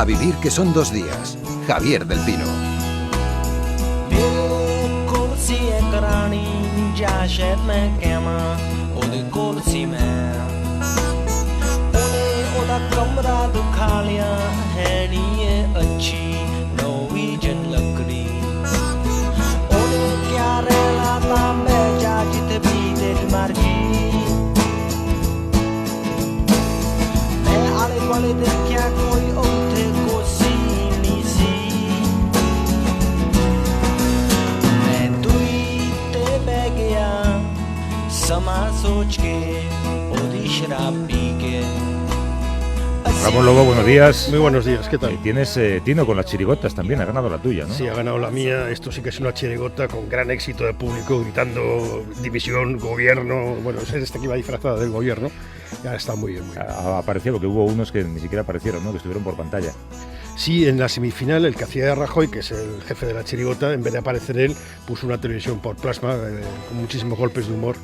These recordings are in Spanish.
A vivir que son 2 días. Javier del Pino. Ramón Lobo, buenos días. Muy buenos días, ¿qué tal? Tienes tino con las chirigotas también, ha ganado la tuya, ¿no? Sí, ha ganado la mía. Esto sí que es una chirigota con gran éxito de público, gritando división, gobierno. Bueno, es este que iba disfrazada del gobierno. Ya está muy bien, muy bien. Ha aparecido, porque hubo unos que ni siquiera aparecieron, ¿no? Que estuvieron por pantalla. Sí, en la semifinal, el que hacía de Rajoy, que es el jefe de la chirigota, en vez de aparecer él, puso una televisión por plasma con muchísimos golpes de humor.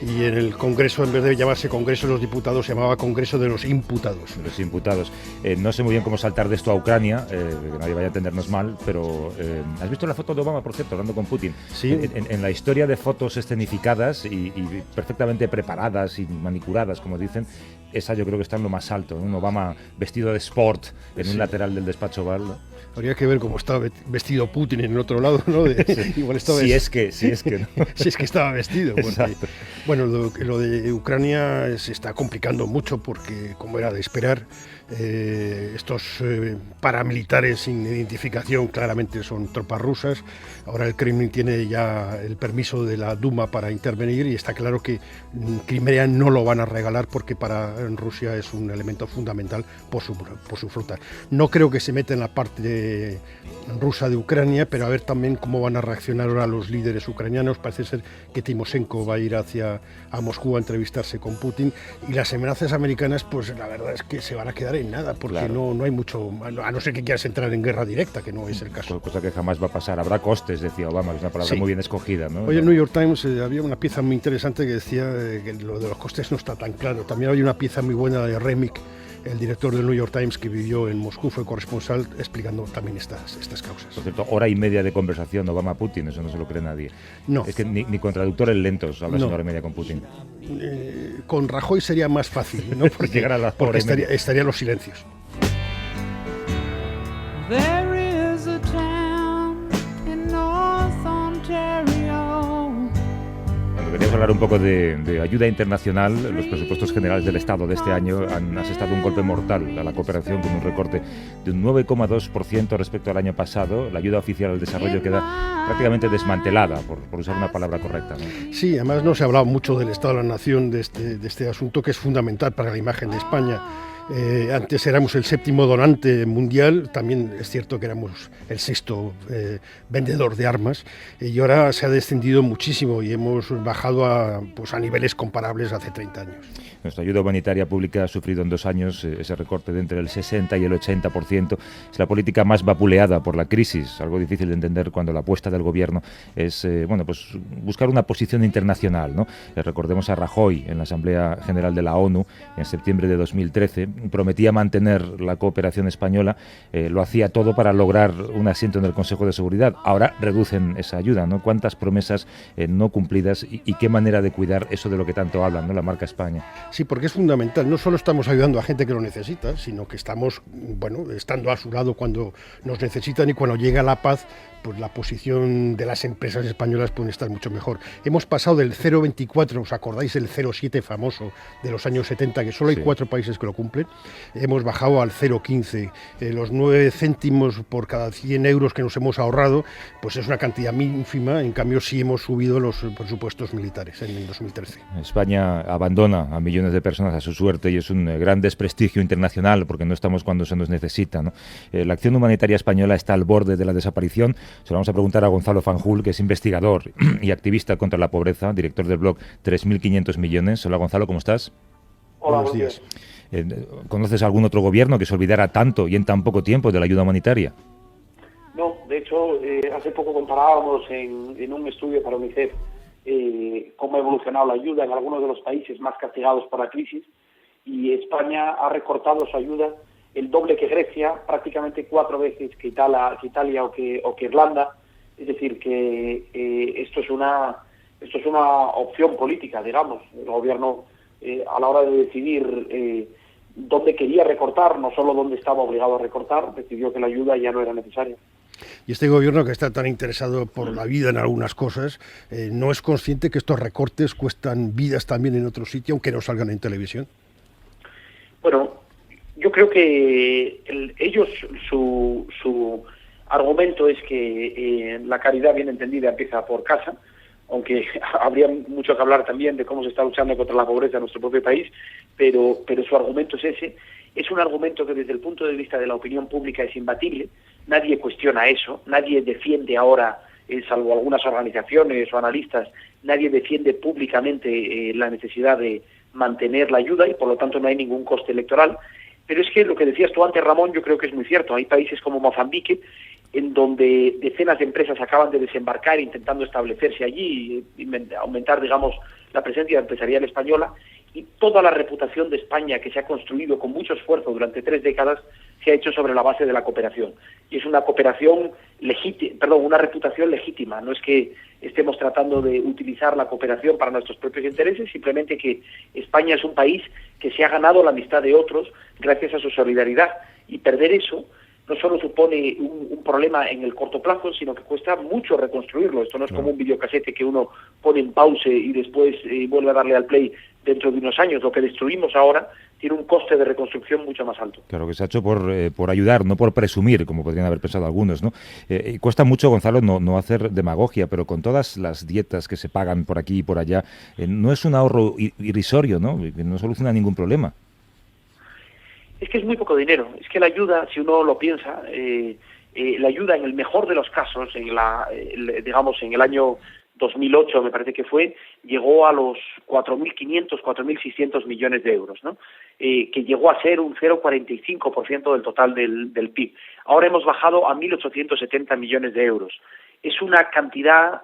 Y en el Congreso, en vez de llamarse Congreso de los Diputados, se llamaba Congreso de los Imputados. Los imputados. No sé muy bien cómo saltar de esto a Ucrania, que nadie vaya a entendernos mal, pero ¿has visto la foto de Obama, por cierto, hablando con Putin? Sí. En la historia de fotos escenificadas y perfectamente preparadas y manicuradas, como dicen, esa yo creo que está en lo más alto, ¿no? Un Obama vestido de sport en un lateral del despacho Oval, ¿no? Habría que ver cómo estaba vestido Putin en el otro lado, ¿no? Igual estaba si es que, ¿no? Si es que estaba vestido. Bueno, lo de Ucrania se está complicando mucho porque, como era de esperar, estos paramilitares sin identificación claramente son tropas rusas. Ahora el Kremlin tiene ya el permiso de la Duma para intervenir y está claro que Crimea no lo van a regalar porque para Rusia es un elemento fundamental por su flota. No creo que se meta en la parte rusa de Ucrania, pero a ver también cómo van a reaccionar ahora los líderes ucranianos. Parece ser que Timoshenko va a ir a Moscú a entrevistarse con Putin, y las amenazas americanas, pues la verdad es que se van a quedar en nada, porque claro, no hay mucho, a no ser que quieras entrar en guerra directa, que no es el caso. Cosa que jamás va a pasar. Habrá costes, decía Obama, es una palabra muy bien escogida, ¿no? Hoy en el New York Times había una pieza muy interesante que decía que lo de los costes no está tan claro. También hay una pieza muy buena de Remnick, el director del New York Times, que vivió en Moscú, fue corresponsal, explicando también estas causas. Por cierto, 1:30 de conversación Obama-Putin, eso no se lo cree nadie. No. Es que ni con traductores lentos hablas 1:30 con Putin. Con Rajoy sería más fácil, ¿no? Porque, porque estarían los silencios. There is a town in North Ontario. Cuando queríamos hablar un poco de ayuda internacional, los presupuestos generales del Estado de este año han asestado un golpe mortal a la cooperación, con un recorte de un 9,2% respecto al año pasado. La ayuda oficial al desarrollo queda prácticamente desmantelada, por usar una palabra correcta, ¿no? Sí, además no se ha hablado mucho del Estado de la Nación, de este asunto, que es fundamental para la imagen de España. Antes éramos el 7º donante mundial, también es cierto que éramos el 6º vendedor de armas, y ahora se ha descendido muchísimo y hemos bajado a niveles comparables hace 30 años. Nuestra ayuda humanitaria pública ha sufrido en 2 años ese recorte de entre el 60 y el 80%. Es la política más vapuleada por la crisis, algo difícil de entender cuando la apuesta del gobierno es buscar una posición internacional, ¿no? Recordemos a Rajoy en la Asamblea General de la ONU en septiembre de 2013. Prometía mantener la cooperación española, lo hacía todo para lograr un asiento en el Consejo de Seguridad. Ahora reducen esa ayuda, ¿no? ¿Cuántas promesas no cumplidas y qué manera de cuidar eso de lo que tanto hablan, ¿no? La marca España. Sí, porque es fundamental. No solo estamos ayudando a gente que lo necesita, sino que estamos, estando a su lado cuando nos necesitan, y cuando llega la paz, pues la posición de las empresas españolas puede estar mucho mejor. Hemos pasado del 0,24, ¿os acordáis el 0,7 famoso de los años 70, que solo hay 4 países que lo cumplen? Hemos bajado al 0,15. Los 9 céntimos por cada 100 euros que nos hemos ahorrado, pues es una cantidad ínfima. En cambio, sí hemos subido los presupuestos militares en el 2013. España abandona a millones de personas a su suerte y es un gran desprestigio internacional porque no estamos cuando se nos necesita, ¿no? La acción humanitaria española está al borde de la desaparición. Se lo vamos a preguntar a Gonzalo Fanjul, que es investigador y activista contra la pobreza, director del blog 3.500 millones. Hola Gonzalo, ¿cómo estás? Hola, buenos días. ¿Conoces algún otro gobierno que se olvidara tanto y en tan poco tiempo de la ayuda humanitaria? No, de hecho, hace poco comparábamos en un estudio para UNICEF cómo ha evolucionado la ayuda en algunos de los países más castigados por la crisis, y España ha recortado su ayuda el doble que Grecia, prácticamente 4 veces que Italia o que Irlanda. Es decir, que esto es una opción política, digamos. El gobierno, a la hora de decidir dónde quería recortar, no solo dónde estaba obligado a recortar, decidió que la ayuda ya no era necesaria. Y este gobierno, que está tan interesado por la vida en algunas cosas, ¿no es consciente que estos recortes cuestan vidas también en otro sitio, aunque no salgan en televisión? Bueno, yo creo que su argumento es que la caridad bien entendida empieza por casa, aunque habría mucho que hablar también de cómo se está luchando contra la pobreza en nuestro propio país, pero su argumento es ese. Es un argumento que desde el punto de vista de la opinión pública es imbatible. Nadie cuestiona eso, nadie defiende ahora, salvo algunas organizaciones o analistas, nadie defiende públicamente la necesidad de mantener la ayuda y por lo tanto no hay ningún coste electoral. Pero es que lo que decías tú antes, Ramón, yo creo que es muy cierto. Hay países como Mozambique, en donde decenas de empresas acaban de desembarcar intentando establecerse allí y aumentar, digamos, la presencia empresarial española, y toda la reputación de España, que se ha construido con mucho esfuerzo durante 3 décadas, se ha hecho sobre la base de la cooperación. Y es una cooperación una reputación legítima. No es que estemos tratando de utilizar la cooperación para nuestros propios intereses, simplemente que España es un país que se ha ganado la amistad de otros gracias a su solidaridad. Y perder eso no solo supone un problema en el corto plazo, sino que cuesta mucho reconstruirlo. Esto no es como un videocasete que uno pone en pause y después vuelve a darle al play dentro de unos años. Lo que destruimos ahora tiene un coste de reconstrucción mucho más alto. Claro, que se ha hecho por ayudar, no por presumir, como podrían haber pensado algunos, ¿no? Y cuesta mucho, Gonzalo, no hacer demagogia, pero con todas las dietas que se pagan por aquí y por allá, no es un ahorro irrisorio, ¿no? Que no soluciona ningún problema. Es que es muy poco dinero. Es que la ayuda, si uno lo piensa, la ayuda en el mejor de los casos, digamos en el año 2008 me parece que fue, llegó a los 4.500, 4.600 millones de euros, ¿no? Que llegó a ser un 0,45% del total del PIB. Ahora hemos bajado a 1.870 millones de euros. Es una cantidad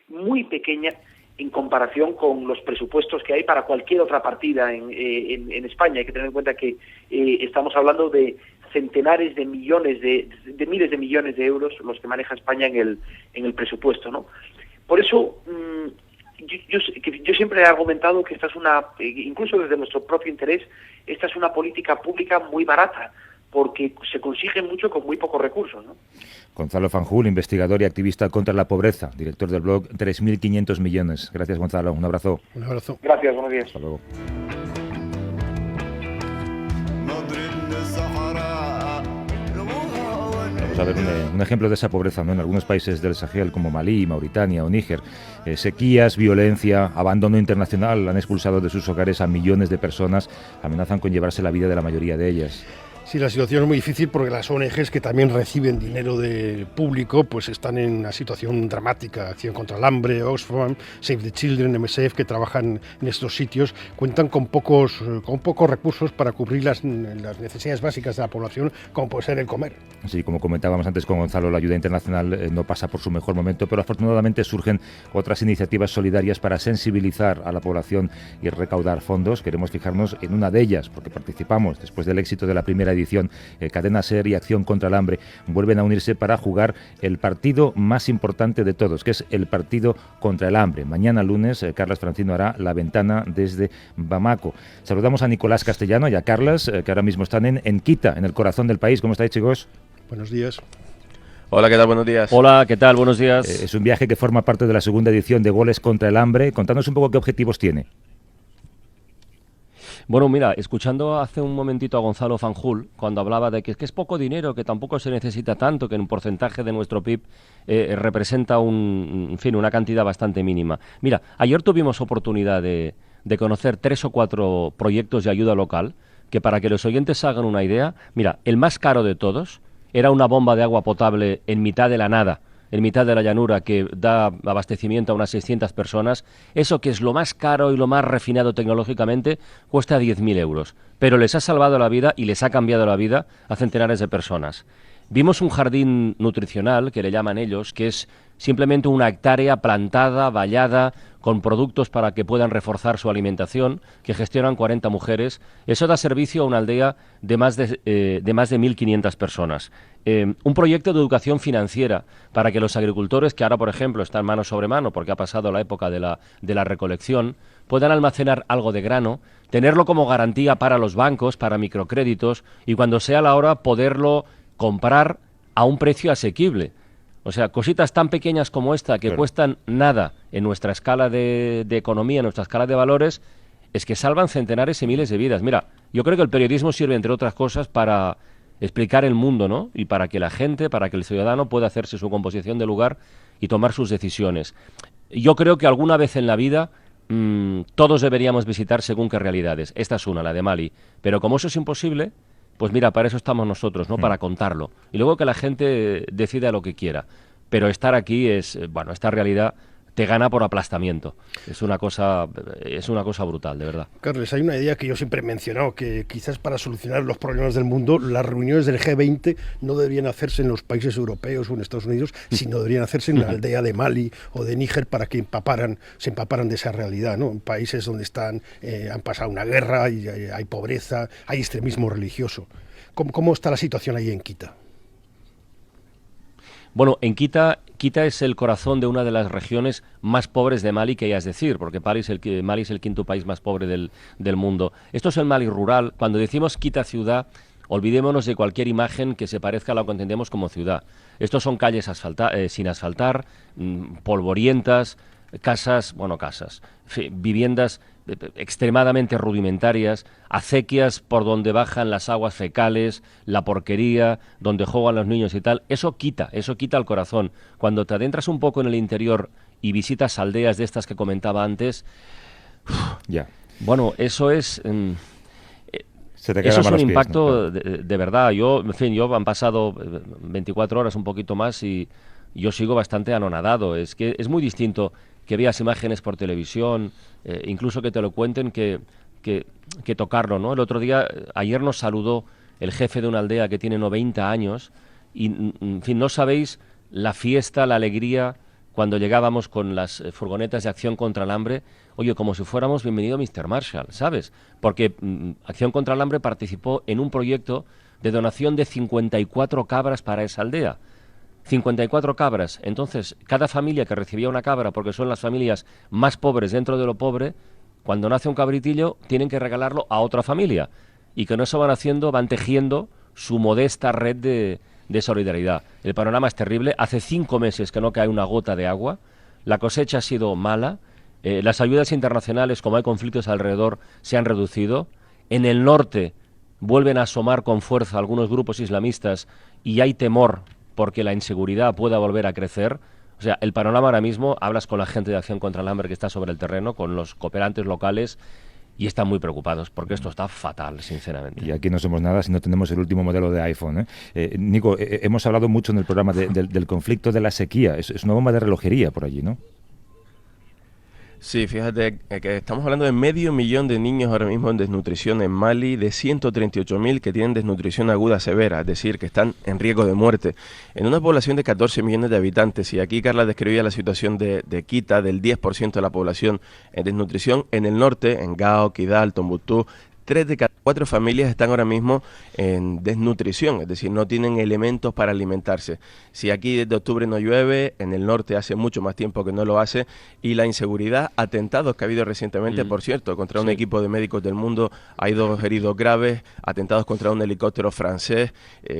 muy pequeña en comparación con los presupuestos que hay para cualquier otra partida en España. Hay que tener en cuenta que estamos hablando de centenares de millones, de miles de millones de euros los que maneja España en el presupuesto, ¿no? Por eso yo siempre he argumentado que esta es incluso desde nuestro propio interés, esta es una política pública muy barata, porque se consigue mucho con muy pocos recursos, ¿no? Gonzalo Fanjul, investigador y activista contra la pobreza, director del blog 3.500 millones. Gracias, Gonzalo. Un abrazo. Un abrazo. Gracias, buenos días. Hasta luego. Vamos a ver un ejemplo de esa pobreza, ¿no? En algunos países del Sahel como Malí, Mauritania o Níger. Sequías, violencia, abandono internacional han expulsado de sus hogares a millones de personas, amenazan con llevarse la vida de la mayoría de ellas. Sí, la situación es muy difícil porque las ONGs, que también reciben dinero del público, pues están en una situación dramática. Acción contra el Hambre, Oxfam, Save the Children, MSF, que trabajan en estos sitios, cuentan con pocos recursos para cubrir las necesidades básicas de la población, como puede ser el comer. Sí, como comentábamos antes con Gonzalo, la ayuda internacional no pasa por su mejor momento, pero afortunadamente surgen otras iniciativas solidarias para sensibilizar a la población y recaudar fondos. Queremos fijarnos en una de ellas, porque participamos después del éxito de la primera edición. Cadena SER y Acción contra el Hambre vuelven a unirse para jugar el partido más importante de todos, que es el partido contra el hambre. Mañana lunes, Carlas Francino hará la ventana desde Bamako. Saludamos a Nicolás Castellano y a Carlas, que ahora mismo están en Quita, en el corazón del país. ¿Cómo estáis, chicos? Buenos días. Hola, ¿qué tal? Buenos días. Hola, ¿qué tal? Buenos días. Es un viaje que forma parte de la segunda edición de Goles contra el Hambre. Contadnos un poco qué objetivos tiene. Bueno, mira, escuchando hace un momentito a Gonzalo Fanjul, cuando hablaba de que es poco dinero, que tampoco se necesita tanto, que en un porcentaje de nuestro PIB representa una cantidad bastante mínima. Mira, ayer tuvimos oportunidad de conocer 3 o 4 proyectos de ayuda local, que para que los oyentes se hagan una idea, mira, el más caro de todos era una bomba de agua potable en mitad de la nada, en mitad de la llanura, que da abastecimiento a unas 600 personas. Eso, que es lo más caro y lo más refinado tecnológicamente, cuesta 10.000 euros. Pero les ha salvado la vida y les ha cambiado la vida a centenares de personas. Vimos un jardín nutricional, que le llaman ellos, que es simplemente una hectárea plantada, vallada, con productos para que puedan reforzar su alimentación, que gestionan 40 mujeres. Eso da servicio a una aldea de más de 1.500 personas. Un proyecto de educación financiera para que los agricultores, que ahora, por ejemplo, están mano sobre mano, porque ha pasado la época de la recolección, puedan almacenar algo de grano, tenerlo como garantía para los bancos, para microcréditos, y cuando sea la hora poderlo comprar a un precio asequible. O sea, cositas tan pequeñas como esta, que cuestan nada en nuestra escala de economía, en nuestra escala de valores, es que salvan centenares y miles de vidas. Mira, yo creo que el periodismo sirve, entre otras cosas, para explicar el mundo, ¿no? Y para que la gente, para que el ciudadano pueda hacerse su composición de lugar y tomar sus decisiones. Yo creo que alguna vez en la vida todos deberíamos visitar según qué realidades. Esta es una, la de Mali. Pero como eso es imposible, pues mira, para eso estamos nosotros, ¿no? Para contarlo. Y luego que la gente decida lo que quiera. Pero estar aquí es, bueno, esta realidad te gana por aplastamiento. Es una cosa brutal, de verdad. Carles, hay una idea que yo siempre he mencionado, que quizás para solucionar los problemas del mundo, las reuniones del G20 no deberían hacerse en los países europeos o en Estados Unidos, sino deberían hacerse en la aldea de Mali o de Níger para que se empaparan de esa realidad, ¿no? En países donde han pasado una guerra, y hay pobreza, hay extremismo religioso. ¿Cómo está la situación ahí en Quita? Bueno, en Quita es el corazón de una de las regiones más pobres de Mali, que ya es decir, porque Mali es el quinto país más pobre del mundo. Esto es el Mali rural. Cuando decimos Quita ciudad, olvidémonos de cualquier imagen que se parezca a lo que entendemos como ciudad. Estos son calles sin asfaltar, polvorientas, viviendas extremadamente rudimentarias, acequias por donde bajan las aguas fecales, la porquería, donde juegan los niños y tal. Eso quita el corazón. Cuando te adentras un poco en el interior y visitas aldeas de estas que comentaba antes, bueno, eso es... Eso es un impacto de verdad. Yo han pasado 24 horas, un poquito más, y yo sigo bastante anonadado. Es que es muy distinto que veas imágenes por televisión, incluso que te lo cuenten, que tocarlo, ¿no? El otro día, ayer nos saludó el jefe de una aldea que tiene 90 años y, en fin, no sabéis la fiesta, la alegría cuando llegábamos con las furgonetas de Acción contra el Hambre, oye, como si fuéramos bienvenido Mr. Marshall, ¿sabes? Porque Acción contra el Hambre participó en un proyecto de donación de 54 cabras para esa aldea. 54 cabras. Entonces, cada familia que recibía una cabra, porque son las familias más pobres dentro de lo pobre, cuando nace un cabritillo, tienen que regalarlo a otra familia. Y con eso van tejiendo su modesta red de solidaridad. El panorama es terrible. Hace 5 meses que no cae una gota de agua. La cosecha ha sido mala. Las ayudas internacionales, como hay conflictos alrededor, se han reducido. En el norte vuelven a asomar con fuerza algunos grupos islamistas y hay temor porque la inseguridad pueda volver a crecer. O sea, el panorama ahora mismo, hablas con la gente de Acción contra el Hambre que está sobre el terreno, con los cooperantes locales, y están muy preocupados porque esto está fatal, sinceramente. Y aquí no somos nada si no tenemos el último modelo de iPhone, ¿eh? Nico, hemos hablado mucho en el programa del conflicto de la sequía. Es una bomba de relojería por allí, ¿no? Sí, fíjate que estamos hablando de 500.000 de niños ahora mismo en desnutrición en Mali, de 138.000 que tienen desnutrición aguda severa, es decir, que están en riesgo de muerte. En una población de 14 millones de habitantes, y aquí Carla describía la situación de Quita, del 10% de la población en desnutrición, en el norte, en Gao, Kidal, Tombuctú, 3 de cada 4 familias están ahora mismo en desnutrición, es decir, no tienen elementos para alimentarse. Si aquí desde octubre no llueve, en el norte hace mucho más tiempo que no lo hace, y la inseguridad, atentados que ha habido recientemente, por cierto, contra un equipo de médicos del mundo, hay 2 heridos graves, atentados contra un helicóptero francés.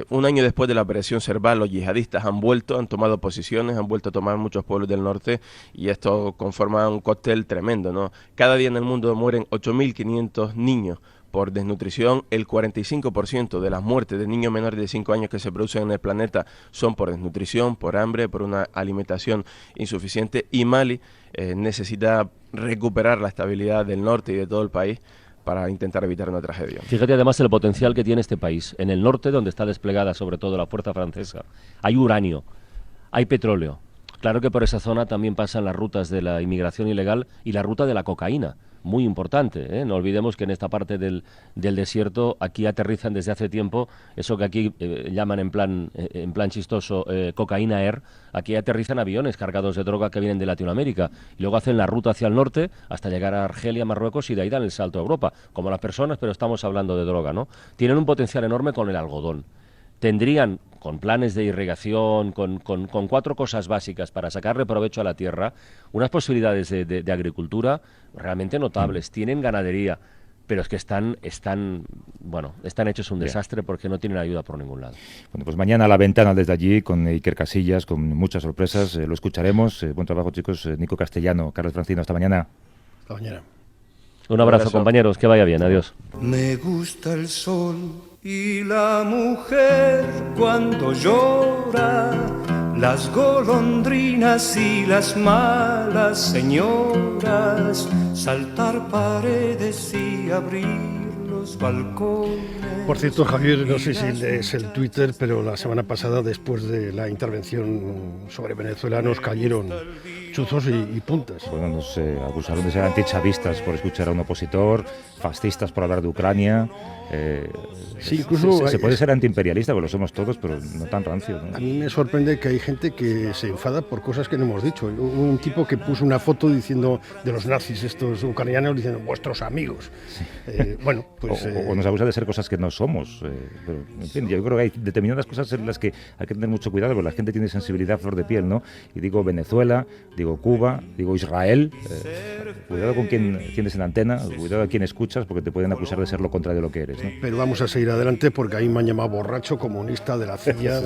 Un año después de la operación Serval, los yihadistas han tomado posiciones, han vuelto a tomar muchos pueblos del norte, y esto conforma un cóctel tremendo, ¿no? Cada día en el mundo mueren 8.500 niños por desnutrición. El 45% de las muertes de niños menores de 5 años que se producen en el planeta son por desnutrición, por hambre, por una alimentación insuficiente, y Mali necesita recuperar la estabilidad del norte y de todo el país para intentar evitar una tragedia. Fíjate además el potencial que tiene este país. En el norte, donde está desplegada sobre todo la fuerza francesa, hay uranio, hay petróleo, Claro que por esa zona también pasan las rutas de la inmigración ilegal y la ruta de la cocaína. Muy importante, ¿eh? No olvidemos que en esta parte del desierto aquí aterrizan desde hace tiempo eso que aquí llaman en plan chistoso cocaína air. Aquí aterrizan aviones cargados de droga que vienen de Latinoamérica y luego hacen la ruta hacia el norte hasta llegar a Argelia, Marruecos, y de ahí dan el salto a Europa, como las personas, pero estamos hablando de droga, ¿no? Tienen un potencial enorme con el algodón. Tendrían, con planes de irrigación, con 4 cosas básicas para sacarle provecho a la tierra, unas posibilidades de agricultura realmente notables. Tienen ganadería, pero es que están hechos un desastre porque no tienen ayuda por ningún lado. Bueno, pues mañana a la ventana desde allí con Iker Casillas, con muchas sorpresas, lo escucharemos. Buen trabajo, chicos. Nico Castellano, Carlos Francino, hasta mañana. Hasta mañana. Un abrazo, compañeros, que vaya bien, adiós. Me gusta el sol y la mujer cuando llora, las golondrinas y las malas señoras, saltar paredes y abrir los balcones. Por cierto, Javier, no sé si lees el Twitter, pero la semana pasada, después de la intervención sobre Venezuela, nos cayeron chuzos y puntas. Bueno, nos acusaron de ser antichavistas por escuchar a un opositor, fascistas por hablar de Ucrania. Sí, incluso se puede ser antiimperialista, porque lo somos todos, pero no tan rancio, ¿no? A mí me sorprende que hay gente que se enfada por cosas que no hemos dicho. Un tipo que puso una foto diciendo de los nazis, estos ucranianos, diciendo vuestros amigos. Sí. Bueno, pues... o nos acusa de ser cosas que no somos. Pero, en fin, yo creo que hay determinadas cosas en las que hay que tener mucho cuidado, porque la gente tiene sensibilidad a flor de piel, ¿no? Y digo Venezuela, digo Cuba, digo Israel. Cuidado con quién tienes en antena, cuidado a quién escuchas, porque te pueden acusar de ser lo contrario de lo que eres, ¿no? Pero vamos a seguir adelante porque ahí me han llamado borracho, comunista, de la CIA,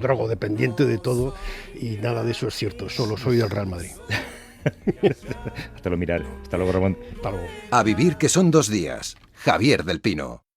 drogodependiente, de todo, y nada de eso es cierto, solo soy del Real Madrid. Hasta lo mirar. Hasta luego, Ramón. Hasta luego. A vivir que son 2 días. Javier del Pino.